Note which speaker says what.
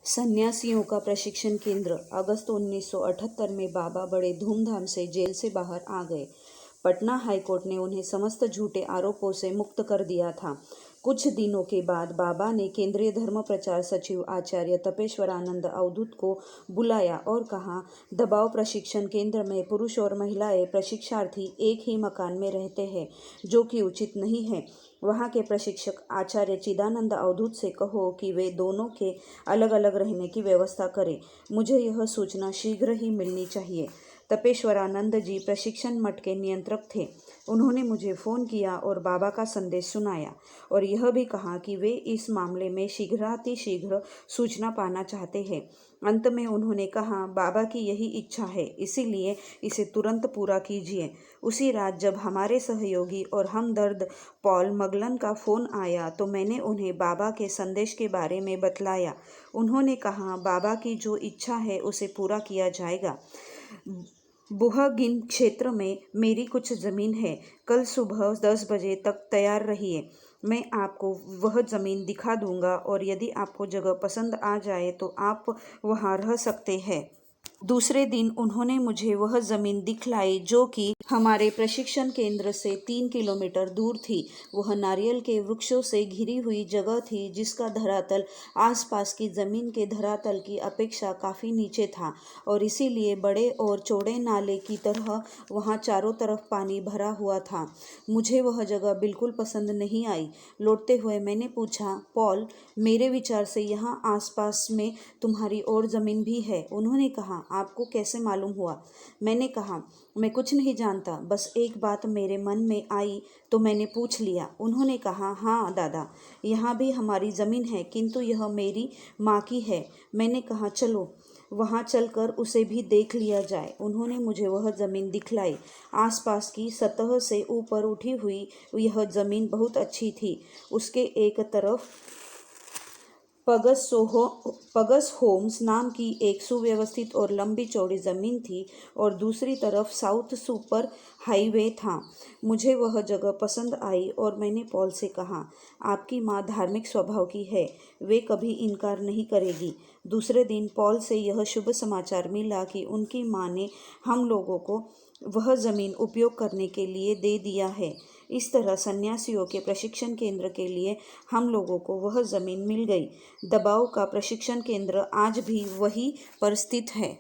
Speaker 1: सन्यासियों का प्रशिक्षण केंद्र। अगस्त 1978 में बाबा बड़े धूमधाम से जेल से बाहर आ गए। पटना हाईकोर्ट ने उन्हें समस्त झूठे आरोपों से मुक्त कर दिया था। कुछ दिनों के बाद बाबा ने केंद्रीय धर्म प्रचार सचिव आचार्य तपेश्वरानंद अवधूत को बुलाया और कहा, दबाव प्रशिक्षण केंद्र में पुरुष और महिलाएं प्रशिक्षार्थी एक ही मकान में रहते हैं, जो कि उचित नहीं है। वहाँ के प्रशिक्षक आचार्य चिदानंद अवधूत से कहो कि वे दोनों के अलग अलग रहने की व्यवस्था करें। मुझे यह सूचना शीघ्र ही मिलनी चाहिए। तपेश्वरानंद जी प्रशिक्षण मठ के नियंत्रक थे। उन्होंने मुझे फ़ोन किया और बाबा का संदेश सुनाया और यह भी कहा कि वे इस मामले में शीघ्रातिशीघ्र सूचना पाना चाहते हैं। अंत में उन्होंने कहा, बाबा की यही इच्छा है, इसीलिए इसे तुरंत पूरा कीजिए। उसी रात जब हमारे सहयोगी और हमदर्द पॉल मगलन का फ़ोन आया तो मैंने उन्हें बाबा के संदेश के बारे में बतलाया। उन्होंने कहा, बाबा की जो इच्छा है उसे पूरा किया जाएगा। बुहगिन क्षेत्र में मेरी कुछ ज़मीन है। कल सुबह 10 बजे तक तैयार रहिए। मैं आपको वह ज़मीन दिखा दूंगा और यदि आपको जगह पसंद आ जाए तो आप वहां रह सकते हैं। दूसरे दिन उन्होंने मुझे वह ज़मीन दिखलाई जो कि हमारे प्रशिक्षण केंद्र से 3 किलोमीटर दूर थी। वह नारियल के वृक्षों से घिरी हुई जगह थी जिसका धरातल आसपास की ज़मीन के धरातल की अपेक्षा काफ़ी नीचे था और इसीलिए बड़े और चौड़े नाले की तरह वहाँ चारों तरफ पानी भरा हुआ था। मुझे वह जगह बिल्कुल पसंद नहीं आई। लौटते हुए मैंने पूछा, पॉल, मेरे विचार से यहाँ आसपास में तुम्हारी और ज़मीन भी है। उन्होंने कहा, आपको कैसे मालूम हुआ? मैंने कहा, मैं कुछ नहीं जानता, बस एक बात मेरे मन में आई तो मैंने पूछ लिया। उन्होंने कहा, हाँ दादा, यहाँ भी हमारी ज़मीन है, किंतु यह मेरी माँ की है। मैंने कहा, चलो वहाँ चलकर उसे भी देख लिया जाए। उन्होंने मुझे वह ज़मीन दिखलाई। आसपास की सतह से ऊपर उठी हुई यह ज़मीन बहुत अच्छी थी। उसके एक तरफ पगस होम्स नाम की एक सुव्यवस्थित और लंबी चौड़ी ज़मीन थी और दूसरी तरफ साउथ सुपर हाईवे था। मुझे वह जगह पसंद आई और मैंने पॉल से कहा, आपकी माँ धार्मिक स्वभाव की है, वे कभी इनकार नहीं करेगी। दूसरे दिन पॉल से यह शुभ समाचार मिला कि उनकी माँ ने हम लोगों को वह ज़मीन उपयोग करने के लिए दे दिया है। इस तरह सन्यासियों के प्रशिक्षण केंद्र के लिए हम लोगों को वह ज़मीन मिल गई। दबाव का प्रशिक्षण केंद्र आज भी वहीं पर स्थित है।